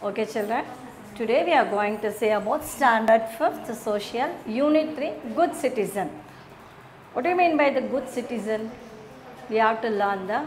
Okay children, today we are going to say about standard 5th social unit 3 good citizen. What do you mean by the good citizen? We have to learn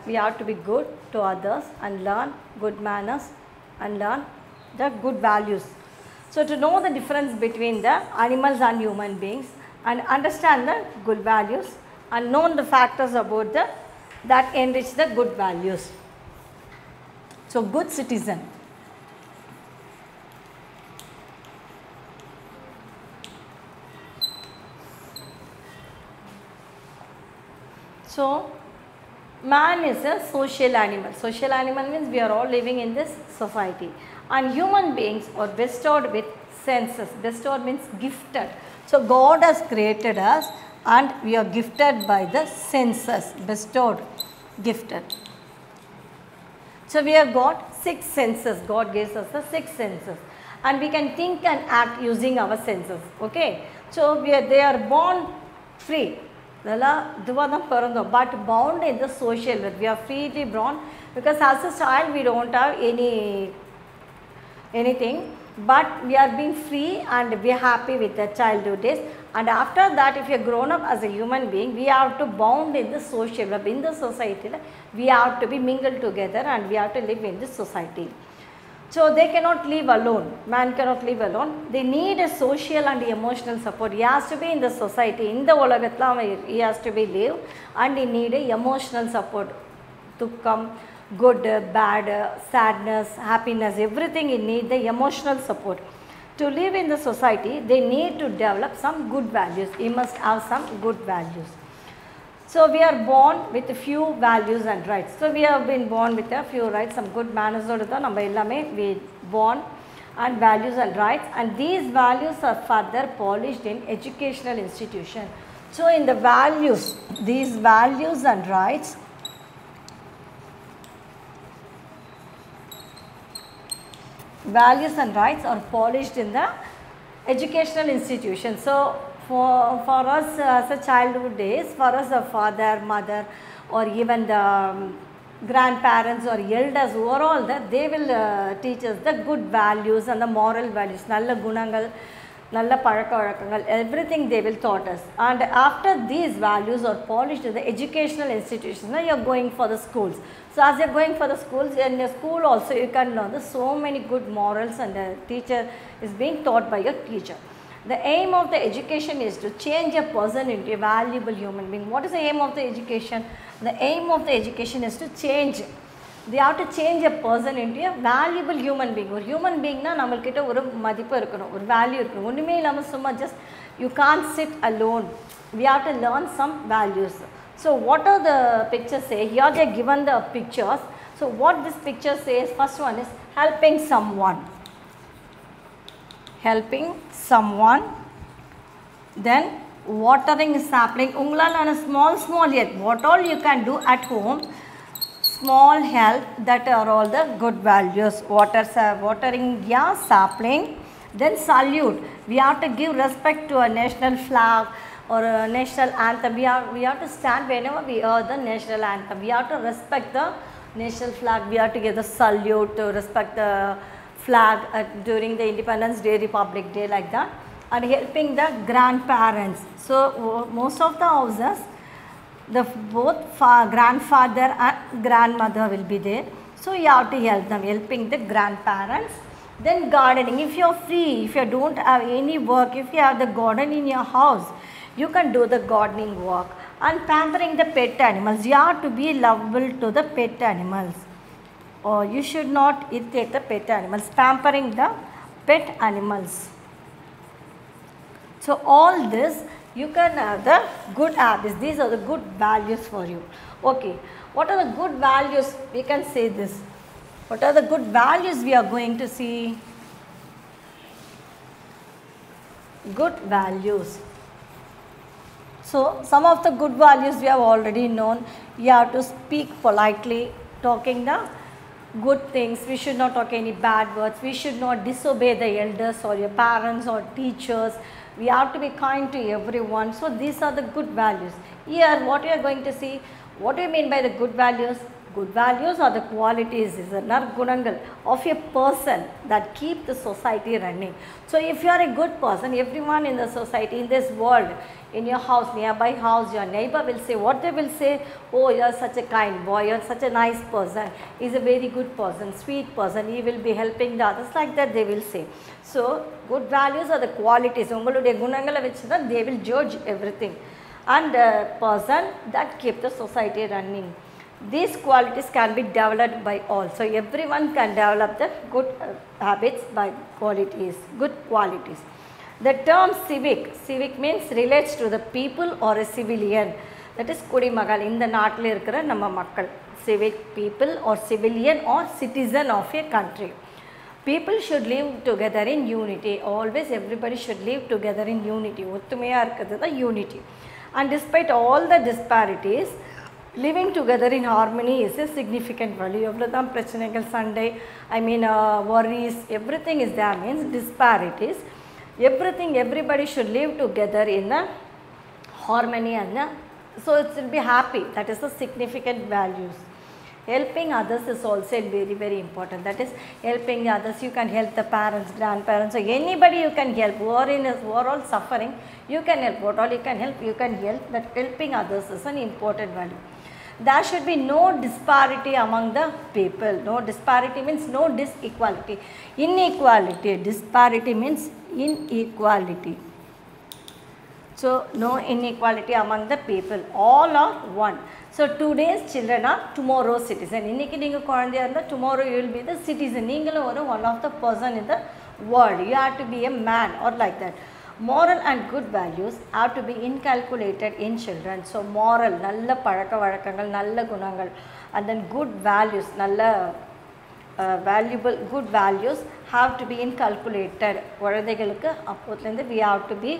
we have to be good to others and learn good manners and learn the good values. So to know the difference between the animals and human beings and understand the good values and know the factors about that enrich the good values. So good citizen. So man is a social animal. Social animal means we are all living in this society and human beings are bestowed with senses. Bestowed means gifted. So God has created us and we are gifted by the senses. Bestowed, gifted. So we have got 6 senses. God gives us the 6 senses and we can think and act using our senses. Okay. So they are born free. But bound in the social world. We are freely born because as a child we don't have anything, but we are being free and we are happy with the childhood days. And after that, if you are grown up as a human being, we have to bound in the social web. In the society, we have to be mingled together and we have to live in this society. So they cannot live alone. Man cannot live alone. They need a social and emotional support. He has to be in the society. In the Olagatla, he has to be live and he need a emotional support to come. Good, bad, sadness, happiness, everything he need the emotional support. To live in the society, they need to develop some good values. He must have some good values. So we are born with a few values and rights. So we have been born with a few rights, some good manners. We born and values and rights, and these values are further polished in educational institution. So in the values, these values and rights are polished in the educational institution. So for us as a childhood days, for us the father, mother or even the grandparents or elders overall they will teach us the good values and the moral values, nalla gunangal, nalla palakka everything they will taught us. And after these values are polished in the educational institutions, now you are going for the schools. So as you are going for the schools, in your school also you can learn so many good morals and the teacher is being taught by your teacher. The aim of the education is to change a person into a valuable human being. What is the aim of the education? The aim of the education is to change. They have to change a person into a valuable human being. A human being na namalkitta oru madippu irukano, oru value irukano. Onnume illama summa just you can't sit alone. We have to learn some values. So what are the pictures say? Here they are given the pictures. So what this picture says, first one is helping someone. Helping someone. Then watering a sapling. Ungalal small yet. What all you can do at home. Small help, that are all the good values. Watering a sapling. Then salute. We have to give respect to a national flag or a national anthem. We have to stand whenever we hear the national anthem. We have to respect the national flag. We have to give the salute to respect the flag during the Independence Day, Republic Day, like that. And helping the grandparents. So most of the houses, both grandfather and grandmother will be there. So you have to help them, helping the grandparents. Then gardening. If you are free, if you don't have any work, if you have the garden in your house, you can do the gardening work. And pampering the pet animals. You have to be lovable to the pet animals. Or you should not irritate the pet animals. Pampering the pet animals. So all this you can have the good habits. These are the good values for you. Okay. What are the good values? We can say this. What are the good values we are going to see? Good values. So some of the good values we have already known. You have to speak politely, talking the good things. We should not talk any bad words. We should not disobey the elders or your parents or teachers. We have to be kind to everyone. So these are the good values. Here what you are going to see, what do you mean by the good values? Good values are the qualities, is the nargunangal of a person that keep the society running. So if you are a good person, everyone in the society, in this world, in your house, nearby house, your neighbor will say, what they will say, oh, you are such a kind boy, you are such a nice person, he is a very good person, sweet person, he will be helping the others, like that they will say. So good values are the qualities, ungalude gunangala vechu தான் they will judge everything, and a person that keep the society running. These qualities can be developed by all. So everyone can develop the good habits by qualities, good qualities. The term civic means relates to the people or a civilian. That is Kudimagal in the நாட்டில் இருக்கிற நம்ம மக்கள். Civic people or civilian or citizen of a country. People should live together in unity. Always everybody should live together in unity. ஒத்துமையா இருக்குது தான் unity. And despite all the disparities, living together in harmony is a significant value. எவ்வளோதான் பிரச்சனைகள், சண்டை, worries, everything is there, means disparities. Everything, everybody should live together in a harmony, and so it will be happy. That is the significant values. Helping others is also very, very important. That is helping others. You can help the parents, grandparents, or anybody you can help. Who are all suffering, you can help. What all you can help, you can help. That helping others is an important value. There should be no disparity among the people. No disparity means no disequality. Inequality. Disparity means inequality. So no inequality among the people. All are one. So today's children are tomorrow's citizen. Inniki neenga kulandaiya irundha, tomorrow you will be the citizen. Neengalum oru one of the person in the world. You have to be a man or like that. Moral and good values have to be inculcated in children. So moral, nalla palaka vazhakkangal, nalla gunangal, and then good values, nalla valuable good values have to be inculcated. Kuladaigalukku appothilende we have to be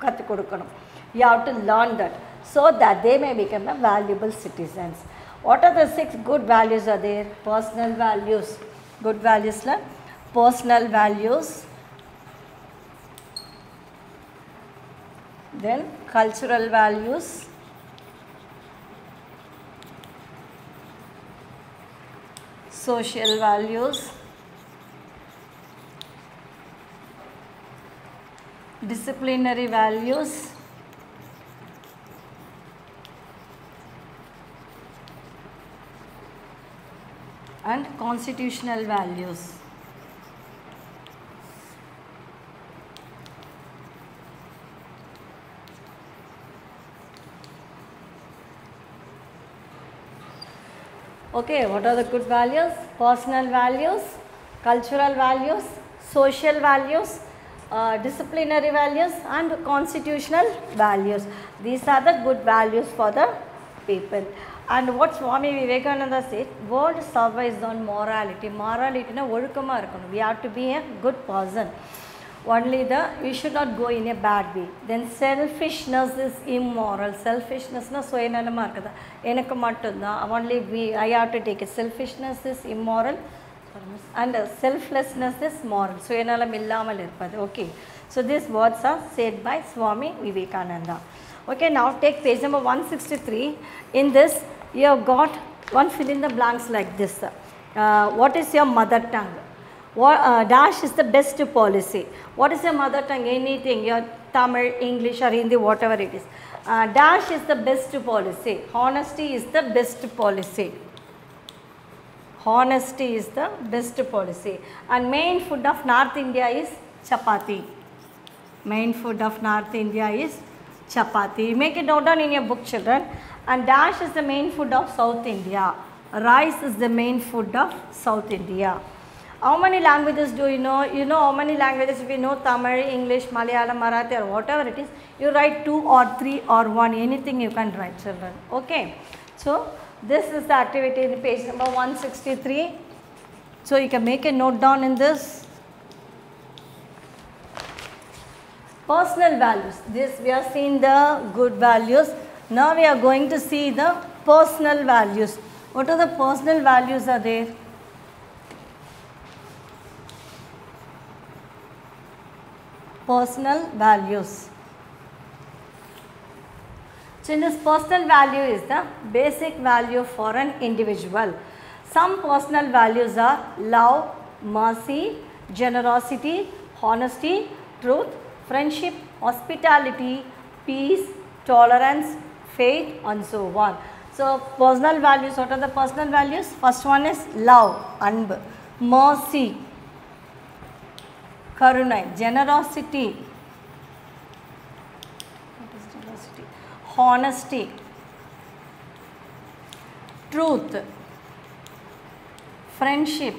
kathu kodukanum. You have to learn that, so that they may become a valuable citizens. What are the 6 good values are there? Personal values. Good values la personal values. Then cultural values, social values, disciplinary values, and constitutional values. Okay, what are the good values? Personal values, cultural values, social values, disciplinary values, and constitutional values. These are the good values for the people. And what Swami Vivekananda said, world survives on morality. Morality na ஒழுக்கமா இருக்கணும். We have to be a good person. Only we should not go in a bad way. Then selfishness is immoral. Selfishness na சுயநலமா இருக்குதா, எனக்கு மட்டும்தான், only I have to take it. Selfishness is immoral and selflessness is moral. சுயநலம் இல்லாமல் இருப்பது. Okay, so these words are said by Swami Vivekananda. Okay, now take page number 163. In this you have got one fill in the blanks like this. What is your mother tongue? What, dash is the best policy. What is your mother tongue? Anything, your Tamil, English or Hindi, whatever it is. Dash is the best policy. Honesty is the best policy. Honesty is the best policy. And main food of North India is chapati. Main food of North India is chapati. You make it note down in your book, children. And dash is the main food of South India. Rice is the main food of South India. How many languages do you know? You know how many languages? If you know Tamil, English, Malayalam, Marathi or whatever it is, you write 2 or 3 or 1, anything you can write, children. Okay. So this is the activity in page number 163. So you can make a note down in this. Personal values. This we are seeing the good values. Now we are going to see the personal values. What are the personal values are there? Personal values. So in this, personal value is the basic value for an individual. Some personal values are love, mercy, generosity, honesty, truth, friendship, hospitality, peace, tolerance, faith, and so on. So personal values, what are the personal values? First one is love, anbu, mercy, karunai, generosity, honesty, truth, friendship,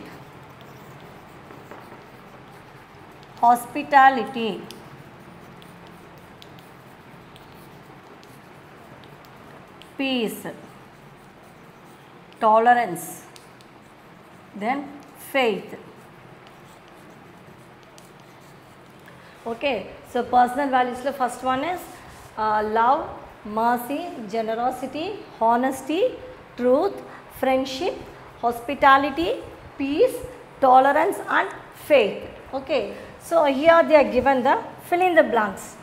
hospitality, peace, tolerance, then faith. Okay, so personal values, the first one is love, mercy, generosity, honesty, truth, friendship, hospitality, peace, tolerance, and faith. Okay, so here they are given the fill in the blanks.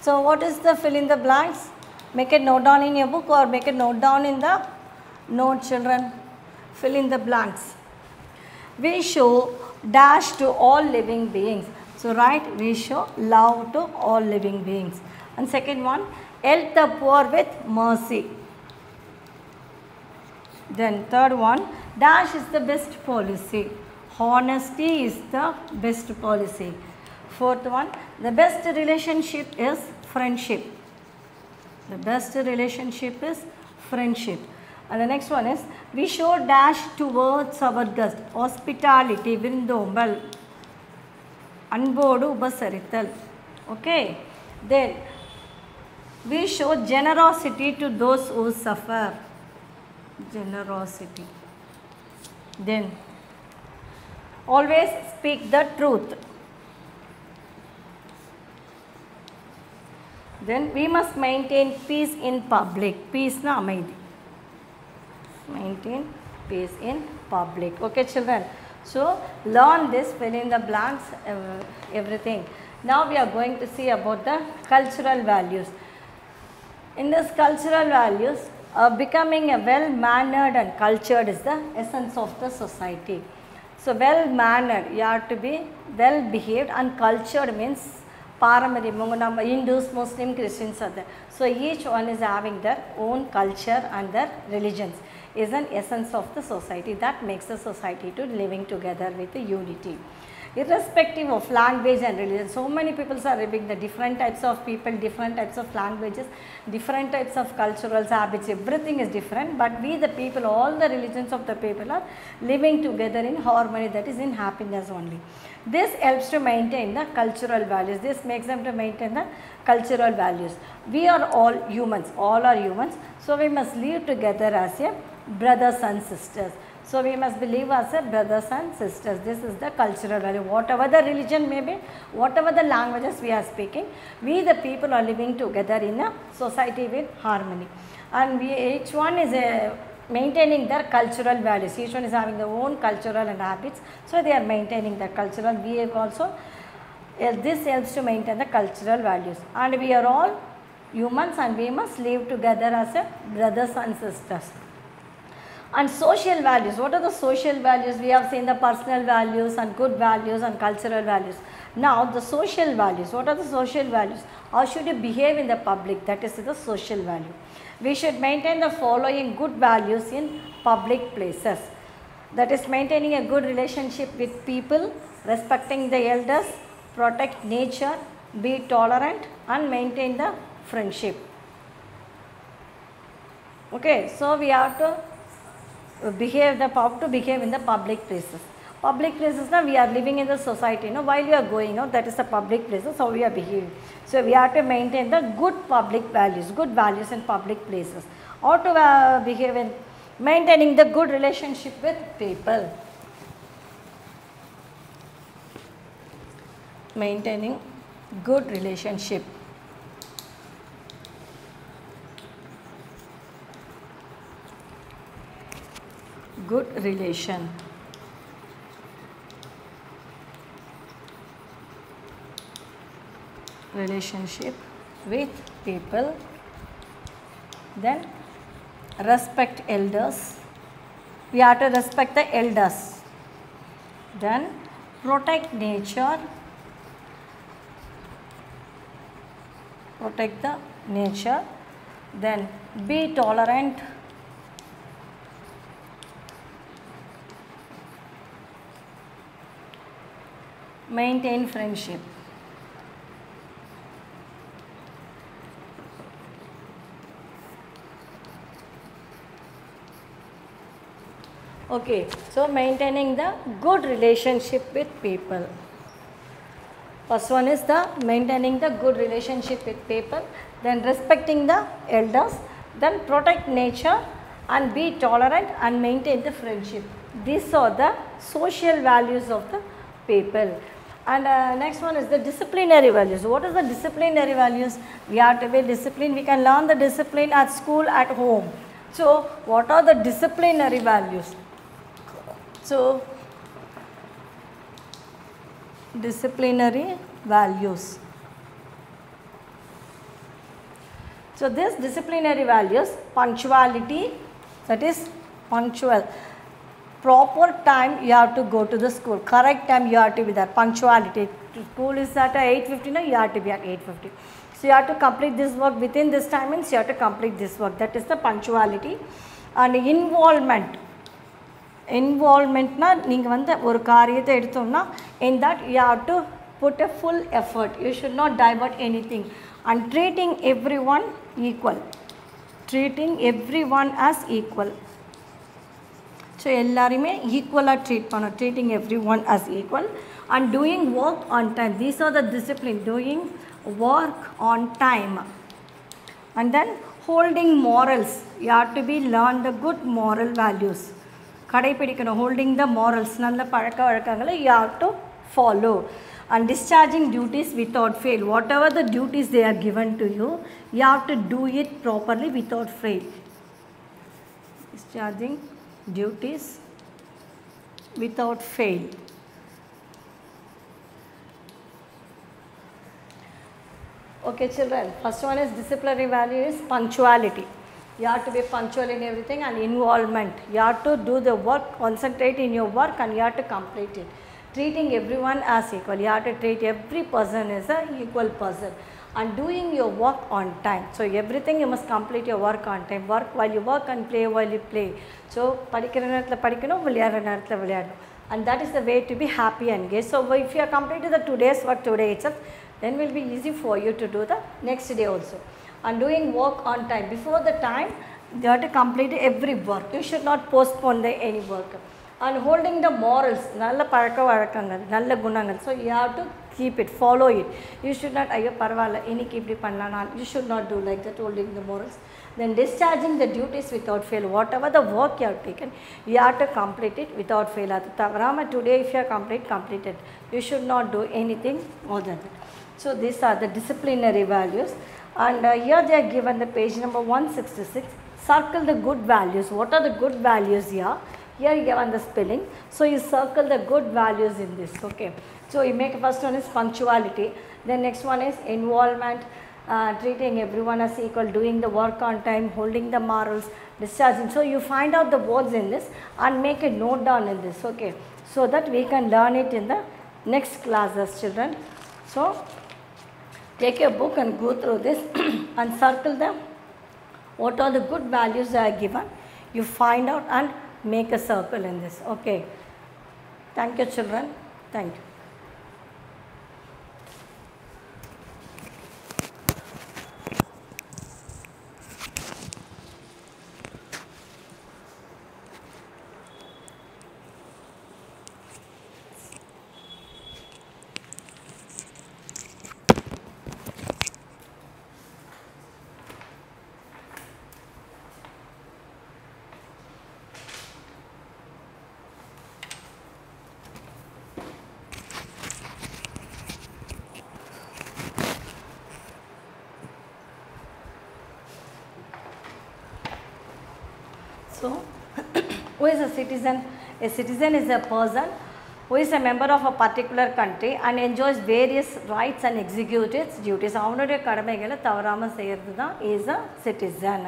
So what is the fill in the blanks? Make a note down in your book or make a note down in the note, children. Fill in the blanks. We show dash to all living beings. So write, we show love to all living beings. And second one, help the poor with mercy. Then third one, dash is the best policy. Honesty is the best policy. Fourth one, the best relationship is friendship. The best relationship is friendship. And the next one is, we show dash towards our guest. Hospitality, vindombal, anbodu ubasarithal. Okay. Then we show generosity to those who suffer. Generosity. Then always speak the truth. Then we must maintain peace in public. Peace na amaidi. Maintain peace in public. Okay, children. So learn this, fill in the blanks, everything. Now we are going to see about the cultural values. In this cultural values, becoming a well-mannered and cultured is the essence of the society. So well-mannered, you have to be well-behaved, and cultured means Paramariya, Hindus, Muslim, Christians are there. So each one is having their own culture and their religions. Is an essence of the society that makes the society to living together with the unity. Irrespective of language and religion, so many people are living, the different types of people, different types of languages, different types of cultural habits, everything is different, but we the people, all the religions of the people are living together in harmony, that is in happiness only. This helps to maintain the cultural values, this makes them to maintain the cultural values. We are all humans, all are humans, so we must live together as a brothers and sisters. So we must believe as a brothers and sisters. This is the cultural value. Whatever the religion may be, whatever the languages we are speaking, we the people are living together in a society with harmony. And each one is maintaining their cultural values. Each one is having their own cultural and habits. So they are maintaining their cultural. We have also, this helps to maintain the cultural values. And we are all humans and we must live together as a brothers and sisters. And social values, what are the social values? We have seen the personal values and good values and cultural values. Now the social values, what are the social values? How should you behave in the public? That is the social value. We should maintain the following good values in public places. That is maintaining a good relationship with people, respecting the elders, protect nature, be tolerant and maintain the friendship. Okay, so we have to behave in the public places. Public places, now we are living in the society, while you are going out, that is the public places, how we are behaving. So we have to maintain the good public values, good values in public places. How to behave in maintaining the good relationship with people. Maintaining good relationship. Good relationship with people. Then respect elders. We have to respect the elders. Then protect nature. Protect the nature. Then be tolerant. Maintain friendship. Okay, so maintaining the good relationship with people. First one is the maintaining the good relationship with people, then respecting the elders, then protect nature and be tolerant and maintain the friendship. These are the social values of the people. And next one is the disciplinary values. What is the disciplinary values? We have to be disciplined. We can learn the discipline at school, at home. So what are the disciplinary values? So disciplinary values. So this disciplinary values, punctuality, that is punctual. Proper time you have to go to the school. Correct time you have to be there. Punctuality. School is at 8:50, you have to be at 8:50. So you have to complete this work within this timings. You have to complete this work. That is the punctuality. And involvement. Involvement na neenga vanda oru kariyatha eduthomna, in that you have to put a full effort. You should not divert anything. And treating everyone equal. Treating everyone as equal. So எல்லாரையுமே ஈக்குவலாக treat பண்ணணும். Treating everyone as equal and doing work on time. These are the discipline. Doing work on time. And then holding morals. You have to be learn the good moral values. கடைப்பிடிக்கணும். Holding the morals. நல்ல பழக்க வழக்கங்களை you have to follow. And discharging duties without fail. Whatever the duties they are given to you, you have to do it properly without fail. Discharging duties without fail. Okay children, first one is disciplinary value is punctuality. You have to be punctual in everything, and involvement. You have to do the work, concentrate in your work, and you have to complete it. Treating everyone as equal. You have to treat every person as an equal person. And doing your work on time. So everything you must complete your work on time. Work while you work and play while you play. So படிக்கிற நேரத்தில் படிக்கணும், விளையாடுற நேரத்தில் விளையாடணும். And that is the way to be happy and gay. So if you have completed the today's work today itself, then will be easy for you to do the next day also. And doing work on time. Before the time, you have to complete every work. You should not postpone any work. And holding the morals, நல்ல பழக்க வழக்கங்கள், நல்ல குணங்கள். So you have to keep it, follow it. You should not, ஐயோ பரவாயில்ல இன்னைக்கு இப்படி பண்ணலாம். You should not do like that, holding the morals. Then discharging the duties without fail. Whatever the work you have taken, you have to complete it without fail. அது தவறாம today if you are completed. You should not do anything more than that. So these are the disciplinary values. And here they are given the page number 166. Circle the good values. What are the good values here? Here you given the spelling. So you circle the good values in this. Okay. So you make first one is punctuality. Then next one is involvement, treating everyone as equal, doing the work on time, holding the morals, discharging. So you find out the words in this and make a note down in this. Okay. So that we can learn it in the next classes, children. So take a book and go through this and circle them. What are the good values that are given? You find out and make a circle in this. Okay. Thank you children. Thank you. So, who is a citizen? A citizen is a person who is a member of a particular country and enjoys various rights and executes its duties. அவனுடைய கடமைகளை தவறாமல் செய்கிறது தான் is a citizen.